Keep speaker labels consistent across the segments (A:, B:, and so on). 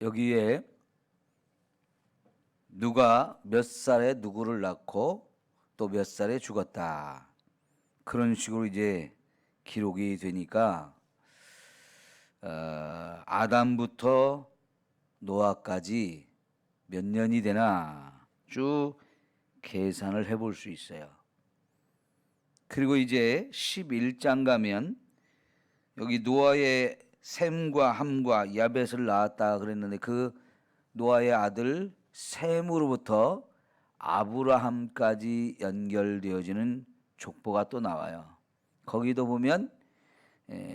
A: 여기에 누가 몇 살에 누구를 낳고 또 몇 살에 죽었다. 그런 식으로 이제 기록이 되니까 아담부터 노아까지 몇 년이 되나 쭉 계산을 해볼 수 있어요. 그리고 이제 11장 가면 여기 노아의 셈과 함과 야벳을 낳았다 그랬는데 그 노아의 아들 셈으로부터 아브라함까지 연결되어지는 족보가 또 나와요. 거기도 보면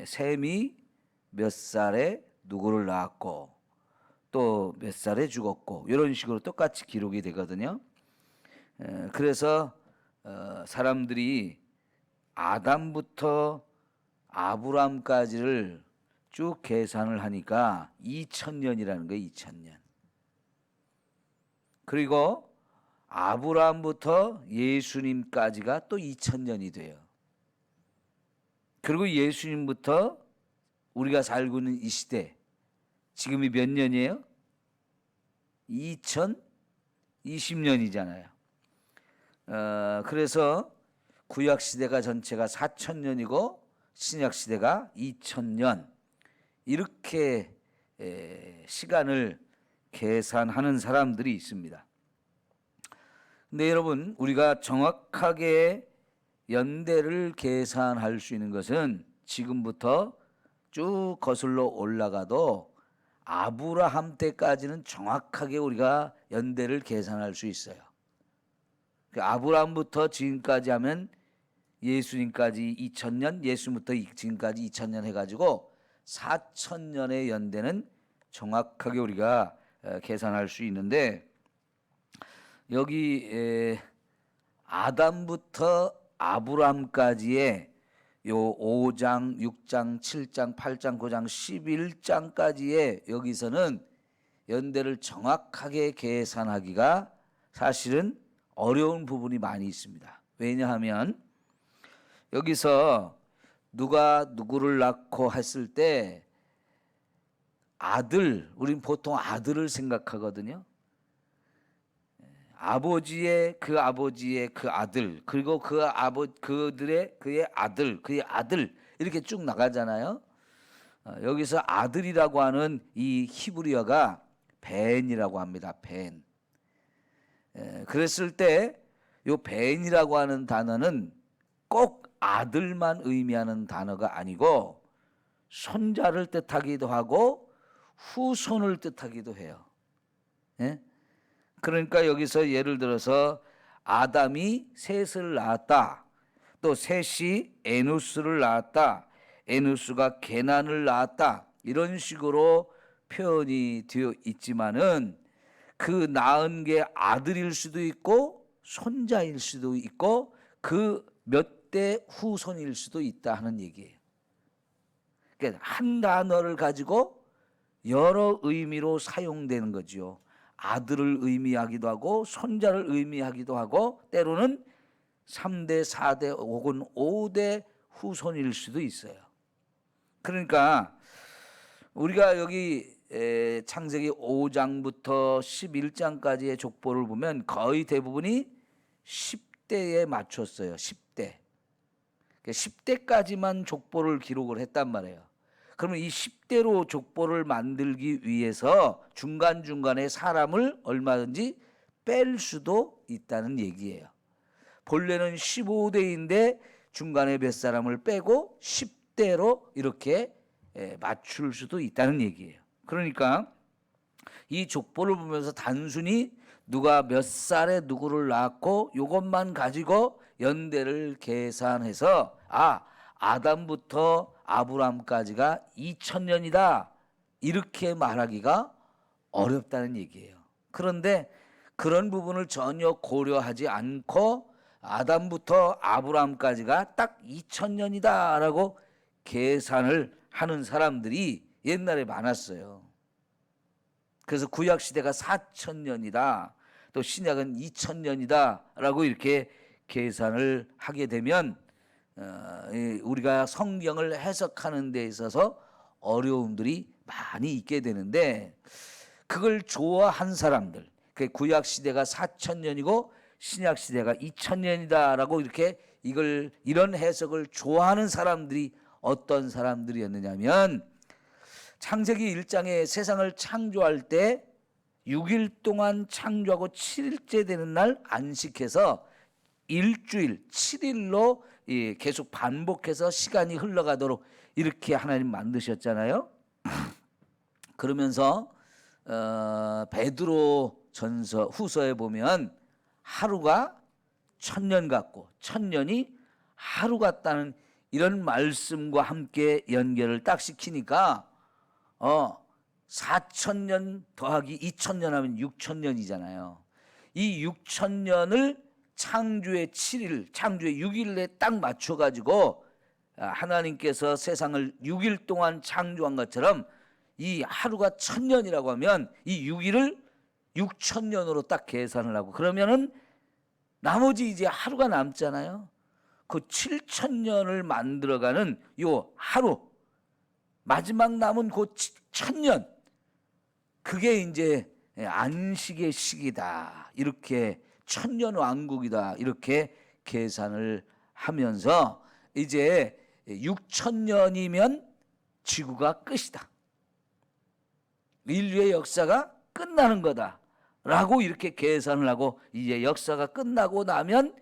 A: 셈이 몇 살에 누구를 낳았고 또 몇 살에 죽었고 이런 식으로 똑같이 기록이 되거든요. 그래서 사람들이 아담부터 아브라함까지를 쭉 계산을 하니까 2000년이라는 거예요. 2000년. 그리고 아브라함부터 예수님까지가 또 2000년이 돼요. 그리고 예수님부터 우리가 살고 있는 이 시대, 지금이 몇 년이에요? 2020년이잖아요. 그래서 구약 시대가 전체가 4000년이고 신약 시대가 2000년 이렇게 시간을 계산하는 사람들이 있습니다. 근데 여러분, 우리가 정확하게 연대를 계산할 수 있는 것은 지금부터 쭉 거슬러 올라가도 아브라함 때까지는 정확하게 우리가 연대를 계산할 수 있어요. 아브라함부터 지금까지 하면 예수님까지 2000년, 예수님부터 지금까지 2000년 해가지고 4000년의 연대는 정확하게 우리가 계산할 수 있는데, 여기 아담부터 아브라함까지의 요 5장, 6장, 7장, 8장, 9장, 11장까지의 여기서는 연대를 정확하게 계산하기가 사실은 어려운 부분이 많이 있습니다. 왜냐하면 여기서 누가 누구를 낳고 했을 때 아들, 우린 보통 아들을 생각하거든요. 아버지의 그 아들, 그리고 그의 아들 이렇게 쭉 나가잖아요. 여기서 아들이라고 하는 이 히브리어가 벤이라고 합니다. 벤. 그랬을 때 요 벤이라고 하는 단어는 꼭 아들만 의미하는 단어가 아니고 손자를 뜻하기도 하고 후손을 뜻하기도 해요. 예? 그러니까 여기서 예를 들어서 아담이 셋을 낳았다. 또 셋이 에누스를 낳았다. 에누스가 게난을 낳았다. 이런 식으로 표현이 되어 있지만은 그 낳은 게 아들일 수도 있고 손자일 수도 있고 그 몇 대 후손일 수도 있다 하는 얘기예요. 그러니까 한 단어를 가지고 여러 의미로 사용되는 거죠. 아들을 의미하기도 하고 손자를 의미하기도 하고 때로는 3대, 4대 혹은 5대 후손일 수도 있어요. 그러니까 우리가 여기 창세기 5장부터 11장까지의 족보를 보면 거의 대부분이 10대에 맞췄어요. 10대. 10대까지만 족보를 기록을 했단 말이에요. 그러면 이 10대로 족보를 만들기 위해서 중간중간에 사람을 얼마든지 뺄 수도 있다는 얘기예요. 본래는 15대인데 중간에 몇 사람을 빼고 10대로 이렇게 맞출 수도 있다는 얘기예요. 그러니까 이 족보를 보면서 단순히 누가 몇 살에 누구를 낳았고 이것만 가지고 연대를 계산해서 아담부터 아브라함까지가 2000년이다 이렇게 말하기가 어렵다는 얘기예요. 그런데 그런 부분을 전혀 고려하지 않고 아담부터 아브라함까지가 딱 2000년이다 라고 계산을 하는 사람들이 옛날에 많았어요. 그래서 구약 시대가 4000년이다. 또 신약은 2000년이다 라고 이렇게 계산을 하게 되면 우리가 성경을 해석하는 데 있어서 어려움들이 많이 있게 되는데, 그걸 좋아한 사람들, 그 구약 시대가 4,000년이고 신약 시대가 2,000년이다라고 이렇게 이런 해석을 좋아하는 사람들이 어떤 사람들이었느냐면, 창세기 1장에 세상을 창조할 때 6일 동안 창조하고 7일째 되는 날 안식해서 일주일 7일로 계속 반복해서 시간이 흘러가도록 이렇게 하나님 만드셨잖아요. 그러면서 베드로 전서 후서에 보면 하루가 1,000년 같고 1,000년이 하루 같다는 이런 말씀과 함께 연결을 딱 시키니까 4,000년 더하기 2,000년 하면 6,000년이잖아요. 이 6,000년을 창조의 7일, 창조의 6일에 딱 맞춰가지고 하나님께서 세상을 6일 동안 창조한 것처럼 이 하루가 1,000년이라고 하면 이 6일을 6,000년으로 딱 계산을 하고, 그러면은 나머지 이제 하루가 남잖아요. 그 7,000년을 만들어가는 요 하루, 마지막 남은 그 1,000년, 그게 이제 안식의 시기다, 이렇게 1,000년 왕국이다, 이렇게 계산을 하면서 이제 6,000년이면 지구가 끝이다, 인류의 역사가 끝나는 거다 라고 이렇게 계산을 하고, 이제 역사가 끝나고 나면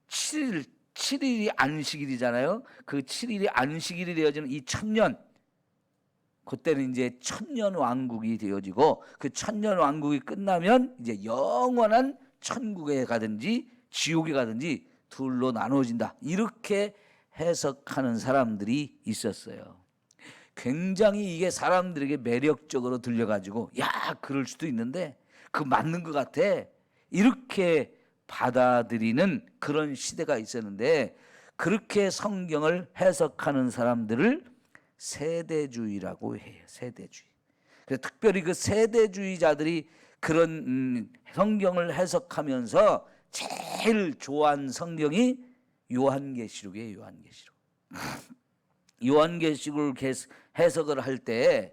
A: 7일이 안식일이잖아요. 그 7일이 안식일이 되어지는 이 1,000년, 그때는 이제 1,000년 왕국이 되어지고, 그 1,000년 왕국이 끝나면 이제 영원한 천국에 가든지 지옥에 가든지 둘로 나눠진다, 이렇게 해석하는 사람들이 있었어요. 굉장히 이게 사람들에게 매력적으로 들려가지고, 야, 그럴 수도 있는데 그 맞는 것 같아, 이렇게 받아들이는 그런 시대가 있었는데, 그렇게 성경을 해석하는 사람들을 세대주의라고 해요. 세대주의. 그래서 특별히 그 세대주의자들이 그런 성경을 해석하면서 제일 좋아한 성경이 요한계시록이에요. 요한계시록. 요한계시록을 해석을 할 때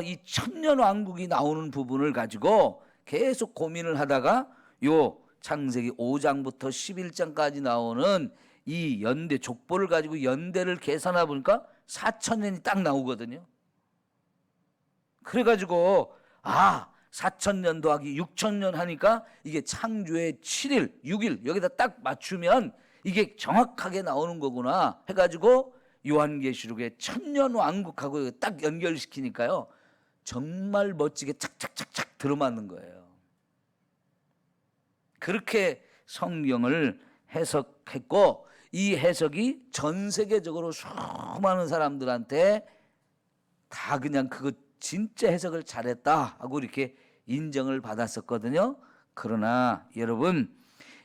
A: 이 1,000년 왕국이 나오는 부분을 가지고 계속 고민을 하다가 요 창세기 5장부터 11장까지 나오는 이 연대 족보를 가지고 연대를 계산해 보니까 4,000년이 딱 나오거든요. 그래가지고 4,000년 더하기 6,000년 하니까 이게 창조의 7일, 6일 여기다 딱 맞추면 이게 정확하게 나오는 거구나 해가지고 요한계시록의 1,000년 왕국하고 딱 연결시키니까요, 정말 멋지게 착착착착 들어맞는 거예요. 그렇게 성경을 해석했고, 이 해석이 전 세계적으로 수많은 사람들한테 다 그냥 그거 진짜 해석을 잘했다 하고 이렇게 인정을 받았었거든요. 그러나 여러분,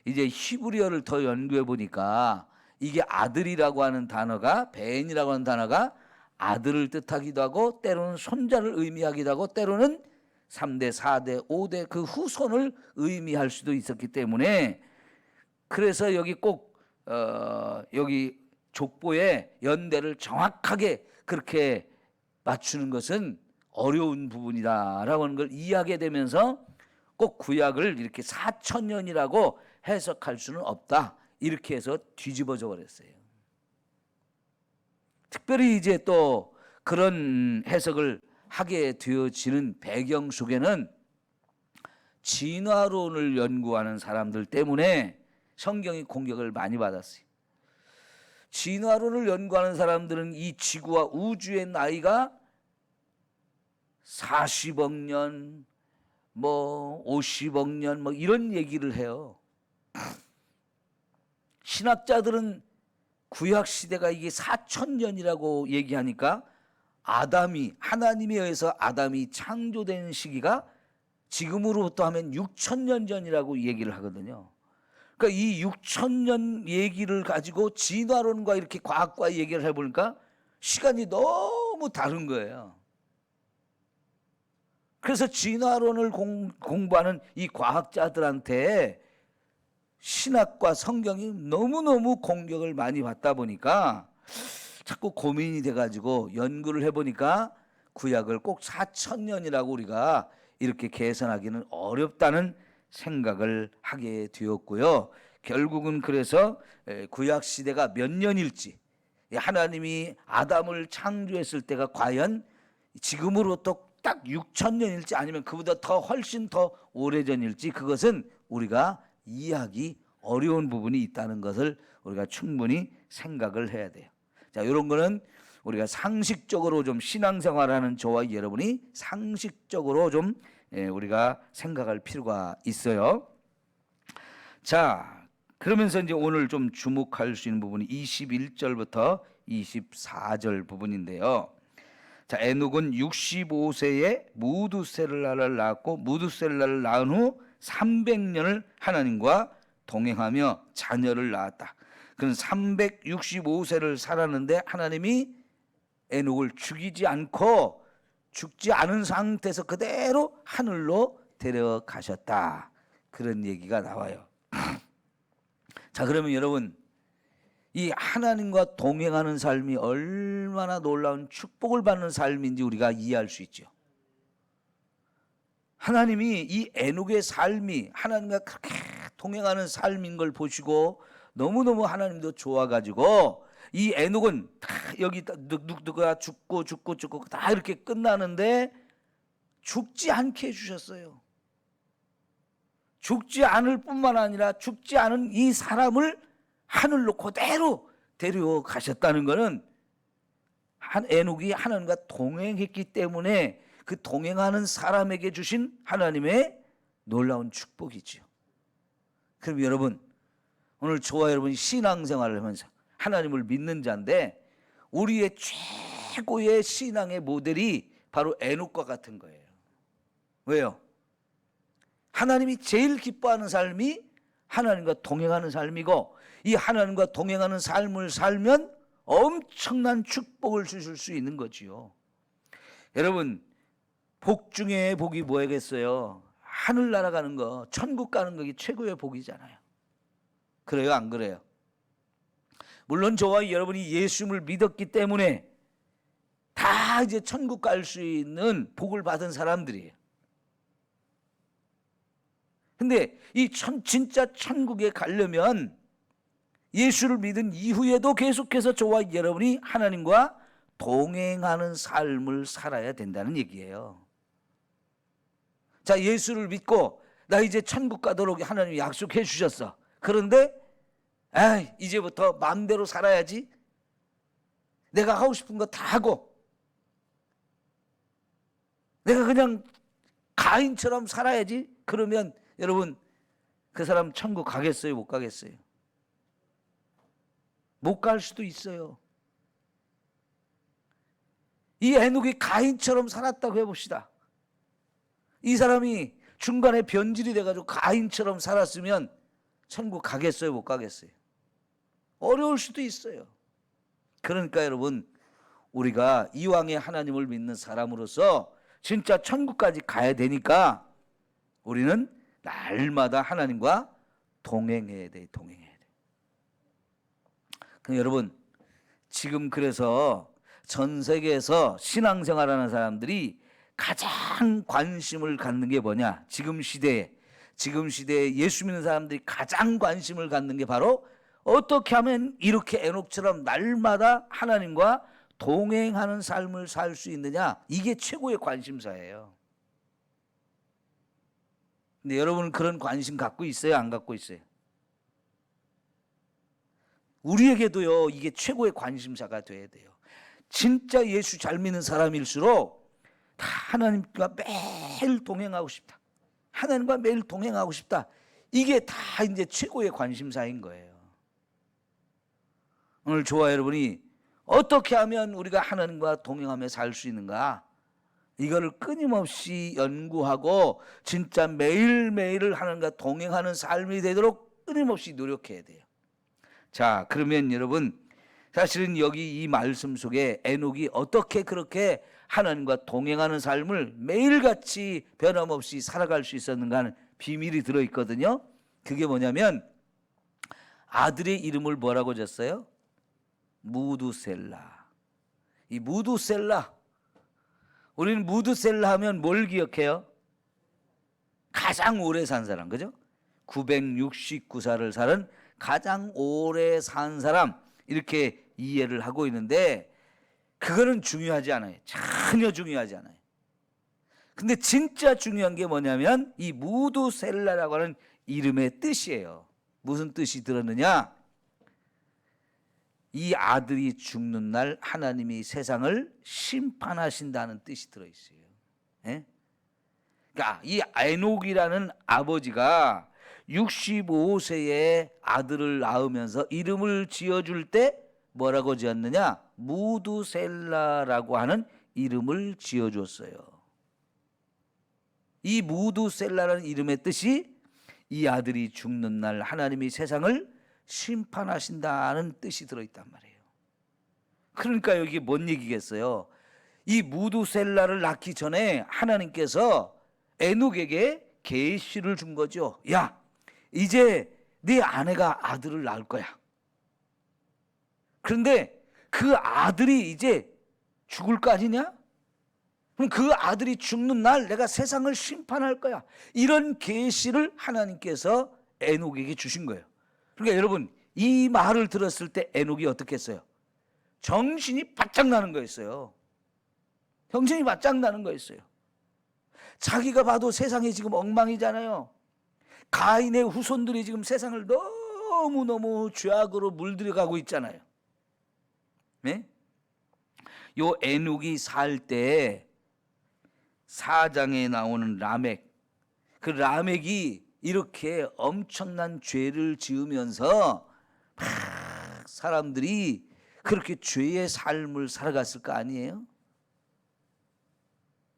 A: 이제 히브리어를 더 연구해 보니까 이게 아들이라고 하는 단어가, 벤이라고 하는 단어가 아들을 뜻하기도 하고, 때로는 손자를 의미하기도 하고, 때로는 3대, 4대, 5대 그 후손을 의미할 수도 있었기 때문에, 그래서 여기 꼭 여기 족보에 연대를 정확하게 그렇게 맞추는 것은 어려운 부분이다라고 하는 걸 이해하게 되면서 꼭 구약을 이렇게 4,000년이라고 해석할 수는 없다, 이렇게 해서 뒤집어져 버렸어요. 특별히 이제 또 그런 해석을 하게 되어지는 배경 속에는 진화론을 연구하는 사람들 때문에 성경이 공격을 많이 받았어요. 진화론을 연구하는 사람들은 이 지구와 우주의 나이가 40억 년, 50억 년 이런 얘기를 해요. 신학자들은 구약 시대가 이게 4,000년이라고 얘기하니까 하나님에 의해서 아담이 창조된 시기가 지금으로부터 하면 6,000년 전이라고 얘기를 하거든요. 그러니까 이 6,000년 얘기를 가지고 진화론과 이렇게 과학과 얘기를 해보니까 시간이 너무 다른 거예요. 그래서 진화론을 공부하는 이 과학자들한테 신학과 성경이 너무너무 공격을 많이 받다 보니까 자꾸 고민이 돼가지고 연구를 해보니까 구약을 꼭 4,000년이라고 우리가 이렇게 계산하기는 어렵다는 생각을 하게 되었고요. 결국은 그래서 구약 시대가 몇 년일지, 하나님이 아담을 창조했을 때가 과연 지금으로부터 딱 6,000년일지 아니면 그보다 더 훨씬 더 오래전일지, 그것은 우리가 이해하기 어려운 부분이 있다는 것을 우리가 충분히 생각을 해야 돼요. 자, 이런 거는 우리가 상식적으로 좀 신앙생활하는 저와 여러분이 상식적으로 좀 우리가 생각할 필요가 있어요. 자, 그러면서 이제 오늘 좀 주목할 수 있는 부분이 21절부터 24절 부분인데요. 자, 에녹은 65세에 무두셀라를 낳았고 무두셀라를 낳은 후 300년을 하나님과 동행하며 자녀를 낳았다. 그는 365세를 살았는데 하나님이 에녹을 죽이지 않고 죽지 않은 상태에서 그대로 하늘로 데려가셨다. 그런 얘기가 나와요. 자, 그러면 여러분, 이 하나님과 동행하는 삶이 얼마나 놀라운 축복을 받는 삶인지 우리가 이해할 수 있죠. 하나님이 이 에녹의 삶이 하나님과 그렇게 동행하는 삶인 걸 보시고 너무너무 하나님도 좋아가지고 이 에녹은 다 여기 누가 죽고 다 이렇게 끝나는데 죽지 않게 해주셨어요. 죽지 않을 뿐만 아니라 죽지 않은 이 사람을 하늘로 그대로 데려가셨다는 것은 에녹이 하나님과 동행했기 때문에 그 동행하는 사람에게 주신 하나님의 놀라운 축복이죠. 그럼 여러분, 오늘 저와 여러분이 신앙생활을 하면서 하나님을 믿는 자인데 우리의 최고의 신앙의 모델이 바로 에녹과 같은 거예요. 왜요? 하나님이 제일 기뻐하는 삶이 하나님과 동행하는 삶이고, 이 하나님과 동행하는 삶을 살면 엄청난 축복을 주실 수 있는 거지요. 여러분, 복 중에 복이 뭐겠어요? 하늘 날아가는 거, 천국 가는 것이 최고의 복이잖아요. 그래요, 안 그래요? 물론 저와 여러분이 예수님을 믿었기 때문에 다 이제 천국 갈 수 있는 복을 받은 사람들이에요. 근데 이 진짜 천국에 가려면 예수를 믿은 이후에도 계속해서 저와 여러분이 하나님과 동행하는 삶을 살아야 된다는 얘기예요. 자, 예수를 믿고 나 이제 천국 가도록 하나님이 약속해 주셨어. 그런데 이제부터 마음대로 살아야지. 내가 하고 싶은 거 다 하고 내가 그냥 가인처럼 살아야지. 그러면 여러분, 그 사람 천국 가겠어요? 못 가겠어요? 못 갈 수도 있어요. 이 에녹이 가인처럼 살았다고 해봅시다. 이 사람이 중간에 변질이 돼가지고 가인처럼 살았으면 천국 가겠어요? 못 가겠어요? 어려울 수도 있어요. 그러니까 여러분, 우리가 이왕에 하나님을 믿는 사람으로서 진짜 천국까지 가야 되니까 우리는 날마다 하나님과 동행해야 돼. 그럼 여러분, 지금 그래서 전 세계에서 신앙생활하는 사람들이 가장 관심을 갖는 게 뭐냐? 지금 시대에 예수 믿는 사람들이 가장 관심을 갖는 게 바로 어떻게 하면 이렇게 에녹처럼 날마다 하나님과 동행하는 삶을 살 수 있느냐? 이게 최고의 관심사예요. 근데 여러분은 그런 관심 갖고 있어요? 안 갖고 있어요? 우리에게도요, 이게 최고의 관심사가 돼야 돼요. 진짜 예수 잘 믿는 사람일수록 다 하나님과 매일 동행하고 싶다. 하나님과 매일 동행하고 싶다. 이게 다 이제 최고의 관심사인 거예요. 오늘 저와 여러분이 어떻게 하면 우리가 하나님과 동행하며 살 수 있는가? 이거를 끊임없이 연구하고 진짜 매일매일을 하나님과 동행하는 삶이 되도록 끊임없이 노력해야 돼요. 자, 그러면 여러분, 사실은 여기 이 말씀 속에 에녹이 어떻게 그렇게 하나님과 동행하는 삶을 매일같이 변함없이 살아갈 수 있었는가 하는 비밀이 들어있거든요. 그게 뭐냐면 아들의 이름을 뭐라고 졌어요? 무두셀라. 이 무두셀라, 우리는 무드셀라 하면 뭘 기억해요? 가장 오래 산 사람, 그죠? 969살을 사는 가장 오래 산 사람, 이렇게 이해를 하고 있는데 그거는 중요하지 않아요. 전혀 중요하지 않아요. 근데 진짜 중요한 게 뭐냐면 이 무두셀라라고 하는 이름의 뜻이에요. 무슨 뜻이 들었느냐? 이 아들이 죽는 날 하나님이 세상을 심판하신다는 뜻이 들어있어요. 예? 그러니까 이 에녹이라는 아버지가 65세에 아들을 낳으면서 이름을 지어줄 때 뭐라고 지었느냐? 무두셀라라고 하는 이름을 지어줬어요. 이 무두셀라라는 이름의 뜻이 이 아들이 죽는 날 하나님이 세상을 심판하신다는 뜻이 들어있단 말이에요. 그러니까 여기 뭔 얘기겠어요? 이 무두셀라를 낳기 전에 하나님께서 에녹에게 계시를 준 거죠. 야, 이제 네 아내가 아들을 낳을 거야. 그런데 그 아들이 이제 죽을 거 아니냐? 그럼 그 아들이 죽는 날 내가 세상을 심판할 거야. 이런 계시를 하나님께서 에녹에게 주신 거예요. 그러니까 여러분, 이 말을 들었을 때 에녹이 어떻게 했어요? 정신이 바짝 나는 거였어요. 정신이 바짝 나는 거였어요. 자기가 봐도 세상이 지금 엉망이잖아요. 가인의 후손들이 지금 세상을 너무너무 죄악으로 물들여가고 있잖아요. 네? 요 에녹이 살 때 4장에 나오는 라멕, 그 라멕이 이렇게 엄청난 죄를 지으면서 막 사람들이 그렇게 죄의 삶을 살아갔을 거 아니에요?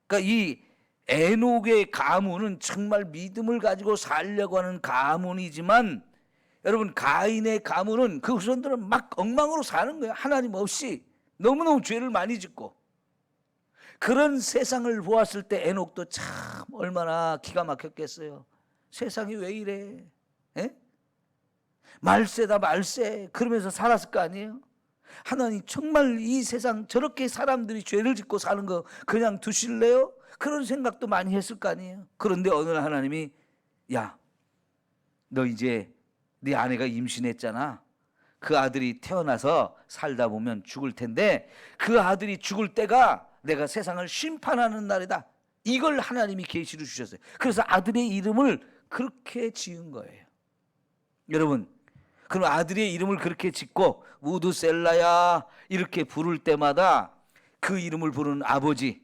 A: 그러니까 이 에녹의 가문은 정말 믿음을 가지고 살려고 하는 가문이지만 여러분, 가인의 가문은 그 후손들은 막 엉망으로 사는 거예요. 하나님 없이 너무너무 죄를 많이 짓고. 그런 세상을 보았을 때 에녹도 참 얼마나 기가 막혔겠어요. 세상이 왜 이래? 에? 말세다 말세. 그러면서 살았을 거 아니에요? 하나님 정말 이 세상 저렇게 사람들이 죄를 짓고 사는 거 그냥 두실래요? 그런 생각도 많이 했을 거 아니에요. 그런데 어느 날 하나님이 야, 너 이제 네 아내가 임신했잖아. 그 아들이 태어나서 살다 보면 죽을 텐데 그 아들이 죽을 때가 내가 세상을 심판하는 날이다. 이걸 하나님이 계시를 주셨어요. 그래서 아들의 이름을 그렇게 지은 거예요. 여러분, 그럼 아들의 이름을 그렇게 짓고 무두셀라야 이렇게 부를 때마다 그 이름을 부르는 아버지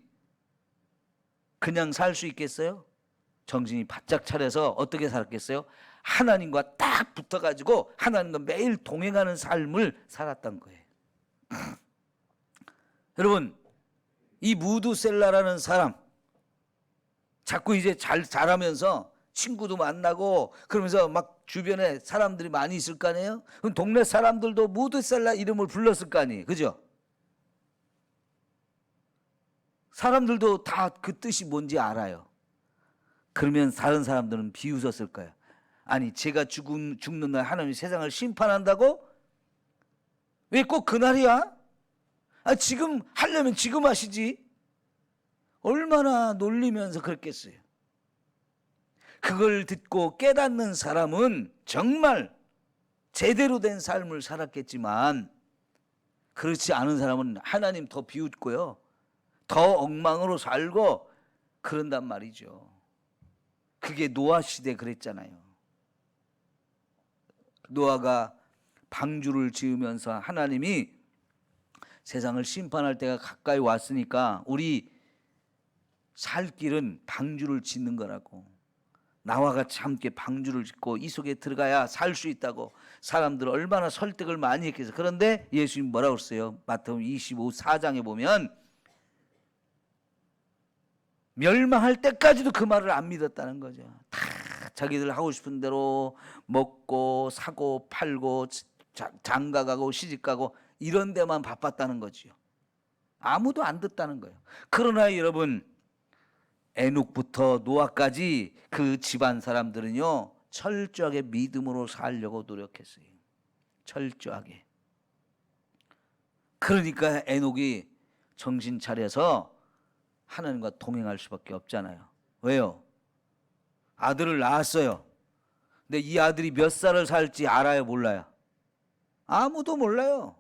A: 그냥 살 수 있겠어요? 정신이 바짝 차려서 어떻게 살았겠어요? 하나님과 딱 붙어가지고 하나님과 매일 동행하는 삶을 살았던 거예요. 여러분, 이 무두셀라라는 사람 자꾸 이제 자라면서 친구도 만나고 그러면서 막 주변에 사람들이 많이 있을 거 아니에요? 그럼 동네 사람들도 무두셀라 이름을 불렀을 거 아니에요? 그죠? 사람들도 다 그 뜻이 뭔지 알아요. 그러면 다른 사람들은 비웃었을 거예요. 아니, 제가 죽는 날 하나님이 세상을 심판한다고? 왜 꼭 그날이야? 아, 지금 하려면 지금 하시지. 얼마나 놀리면서 그랬겠어요. 그걸 듣고 깨닫는 사람은 정말 제대로 된 삶을 살았겠지만 그렇지 않은 사람은 하나님 더 비웃고요. 더 엉망으로 살고 그런단 말이죠. 그게 노아 시대 그랬잖아요. 노아가 방주를 지으면서 하나님이 세상을 심판할 때가 가까이 왔으니까 우리 살 길은 방주를 짓는 거라고. 나와 같이 함께 방주를 짓고 이 속에 들어가야 살 수 있다고 사람들 얼마나 설득을 많이 했겠어요. 그런데 예수님 뭐라고 했어요? 마태복음 25장에 보면 멸망할 때까지도 그 말을 안 믿었다는 거죠. 다 자기들 하고 싶은 대로 먹고 사고 팔고 장가가고 시집가고 이런 데만 바빴다는 거죠. 아무도 안 듣다는 거예요. 그러나 여러분, 에녹부터 노아까지 그 집안 사람들은요 철저하게 믿음으로 살려고 노력했어요. 철저하게. 그러니까 에녹이 정신 차려서 하나님과 동행할 수밖에 없잖아요. 왜요? 아들을 낳았어요. 근데 이 아들이 몇 살을 살지 알아요, 몰라요? 아무도 몰라요.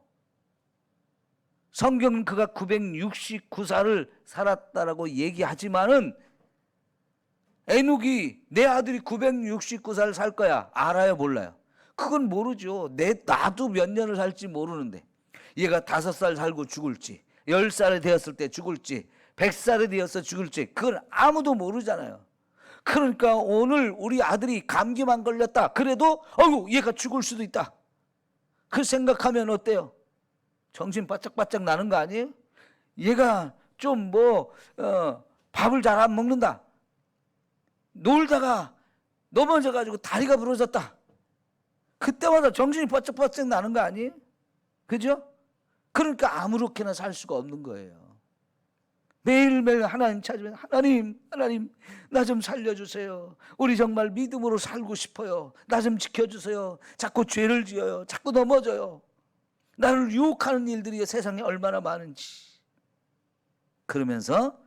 A: 성경은 그가 969살을 살았다라고 얘기하지만은 에녹이 내 아들이 969살 살 거야 알아요, 몰라요? 그건 모르죠. 나도 몇 년을 살지 모르는데 얘가 5살 살고 죽을지 10살이 되었을 때 죽을지 100살이 되어서 죽을지 그건 아무도 모르잖아요. 그러니까 오늘 우리 아들이 감기만 걸렸다 그래도 얘가 죽을 수도 있다 그 생각하면 어때요? 정신 바짝바짝 나는 거 아니에요? 얘가 좀 밥을 잘 안 먹는다, 놀다가 넘어져가지고 다리가 부러졌다, 그때마다 정신이 바짝바짝 나는 거 아니에요? 그죠? 그러니까 아무렇게나 살 수가 없는 거예요. 매일매일 하나님 찾으면 하나님 나 좀 살려주세요. 우리 정말 믿음으로 살고 싶어요. 나 좀 지켜주세요. 자꾸 죄를 지어요. 자꾸 넘어져요. 나를 유혹하는 일들이 세상에 얼마나 많은지. 그러면서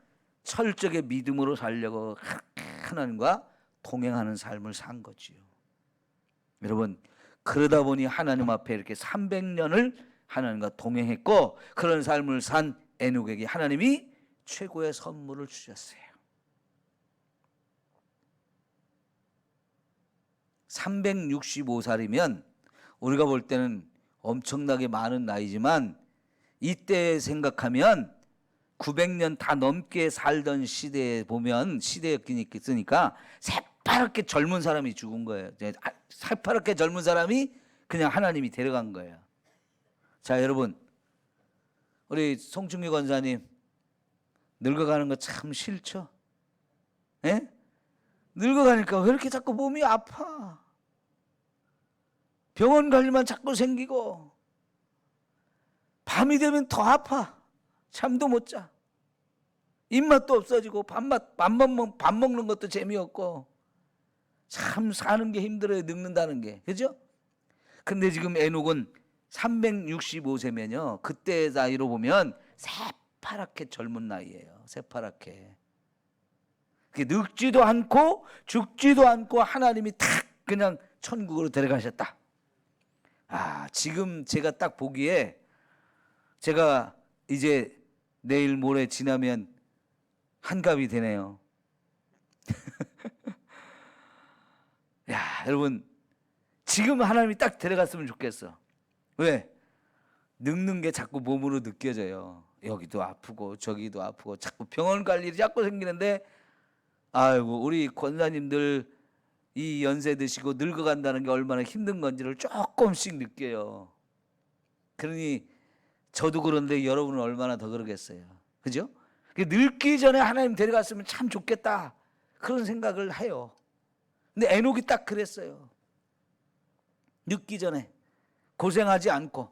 A: 철저하게 믿음으로 살려고 하나님과 동행하는 삶을 산 거지요. 여러분, 그러다 보니 하나님 앞에 이렇게 300년을 하나님과 동행했고 그런 삶을 산 에녹에게 하나님이 최고의 선물을 주셨어요. 365살이면 우리가 볼 때는 엄청나게 많은 나이지만 이때 생각하면 900년 다 넘게 살던 시대에 보면 시대였으니까 새파랗게 젊은 사람이 죽은 거예요. 새파랗게 젊은 사람이 그냥 하나님이 데려간 거예요. 자, 여러분, 우리 송충기 권사님 늙어가는 거 참 싫죠? 예? 늙어가니까 왜 이렇게 자꾸 몸이 아파? 병원 갈 일만 자꾸 생기고 밤이 되면 더 아파. 잠도 못 자. 입맛도 없어지고 밥 먹는 것도 재미없고 참 사는 게 힘들어요. 늙는다는 게. 그죠? 근데 지금 에녹은 365세면요. 그때 나이로 보면 새파랗게 젊은 나이예요. 새파랗게. 늙지도 않고 죽지도 않고 하나님이 탁 그냥 천국으로 데려가셨다. 지금 제가 딱 보기에 제가 이제 내일 모레 지나면 한갑이 되네요. 야, 여러분, 지금 하나님이 딱 데려갔으면 좋겠어. 왜? 늙는 게 자꾸 몸으로 느껴져요. 여기도 아프고 저기도 아프고 자꾸 병원 갈 일이 자꾸 생기는데 아이고, 우리 권사님들 이 연세 드시고 늙어간다는 게 얼마나 힘든 건지를 조금씩 느껴요. 그러니 저도 그런데 여러분은 얼마나 더 그러겠어요. 그죠? 늙기 전에 하나님 데려갔으면 참 좋겠다 그런 생각을 해요. 근데 에녹이 딱 그랬어요. 늙기 전에 고생하지 않고.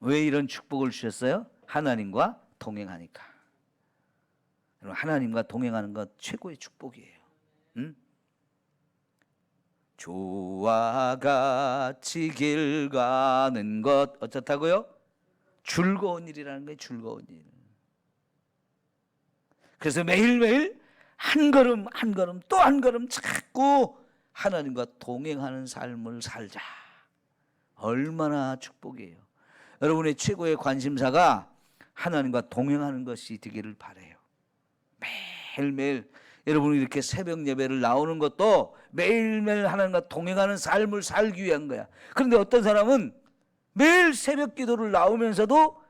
A: 왜 이런 축복을 주셨어요? 하나님과 동행하니까. 여러분, 하나님과 동행하는 것 최고의 축복이에요. 응? 주와 같이 길 가는 것 어떻다고요? 즐거운 일이라는 거예요. 즐거운 일. 그래서 매일매일 한 걸음 한 걸음 또 한 걸음 자꾸 하나님과 동행하는 삶을 살자. 얼마나 축복이에요. 여러분의 최고의 관심사가 하나님과 동행하는 것이 되기를 바라요. 매일매일 여러분이 이렇게 새벽 예배를 나오는 것도 매일매일 하나님과 동행하는 삶을 살기 위한 거야. 그런데 어떤 사람은 매일 새벽 기도를 나오면서도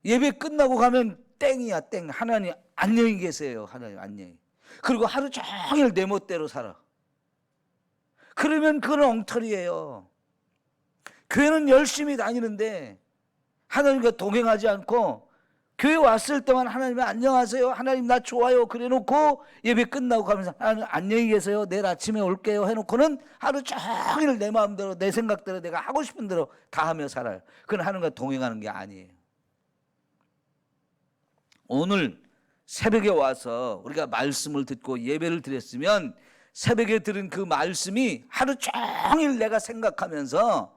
A: 예배 끝나고 가면 땡이야, 땡. 하나님 안녕히 계세요. 하나님 안녕히. 그리고 하루 종일 내 멋대로 살아. 그러면 그건 엉터리예요. 교회는 열심히 다니는데 하나님과 동행하지 않고 교회 왔을 때만 하나님 안녕하세요, 하나님 나 좋아요 그래놓고 예배 끝나고 가면서 하나님 안녕히 계세요, 내일 아침에 올게요 해놓고는 하루 종일 내 마음대로 내 생각대로 내가 하고 싶은 대로 다 하며 살아요. 그건 하나님과 동행하는 게 아니에요. 오늘 새벽에 와서 우리가 말씀을 듣고 예배를 드렸으면 새벽에 들은 그 말씀이 하루 종일 내가 생각하면서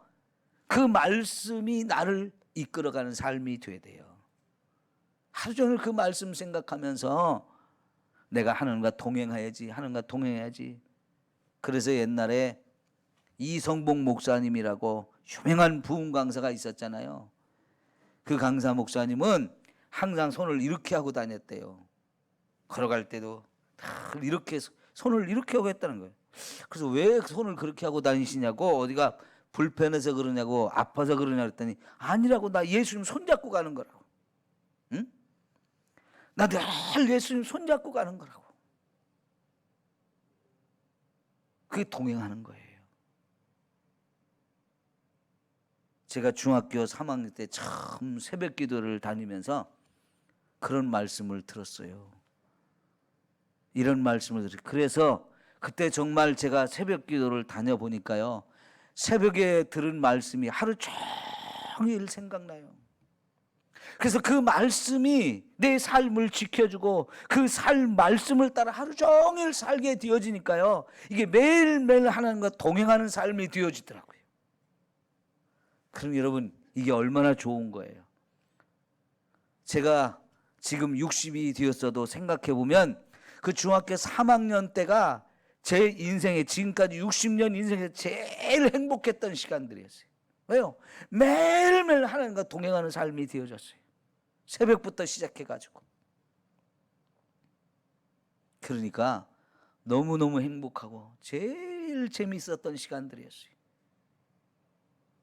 A: 그 말씀이 나를 이끌어가는 삶이 돼야 돼요. 하루 종일 그 말씀 생각하면서 내가 하나님과 동행해야지, 하나님과 동행해야지. 그래서 옛날에 이성봉 목사님이라고 유명한 부흥 강사가 있었잖아요. 그 강사 목사님은 항상 손을 이렇게 하고 다녔대요. 걸어갈 때도 이렇게 손을 이렇게 하고 했다는 거예요. 그래서 왜 손을 그렇게 하고 다니시냐고, 어디가 불편해서 그러냐고, 아파서 그러냐 그랬더니 아니라고, 나 예수님 손잡고 가는 거라고. 응? 나 늘 예수님 손잡고 가는 거라고. 그게 동행하는 거예요. 제가 중학교 3학년 때 처음 새벽 기도를 다니면서 그런 말씀을 들었어요. 이런 말씀을 들었어요. 그래서 그때 정말 제가 새벽 기도를 다녀보니까요, 새벽에 들은 말씀이 하루 종일 생각나요. 그래서 그 말씀이 내 삶을 지켜주고 그 말씀을 따라 하루 종일 살게 되어지니까요, 이게 매일매일 하나님과 동행하는 삶이 되어지더라고요. 그럼 여러분, 이게 얼마나 좋은 거예요. 제가 지금 60이 되었어도 생각해보면 그 중학교 3학년 때가 제 인생에, 지금까지 60년 인생에서 제일 행복했던 시간들이었어요. 왜요? 매일매일 하나님과 동행하는 삶이 되어졌어요. 새벽부터 시작해가지고. 그러니까 너무너무 행복하고 제일 재미있었던 시간들이었어요.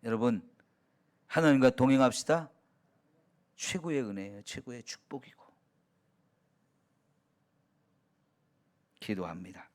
A: 여러분, 하나님과 동행합시다. 최고의 은혜예요. 최고의 축복이고. 기도합니다.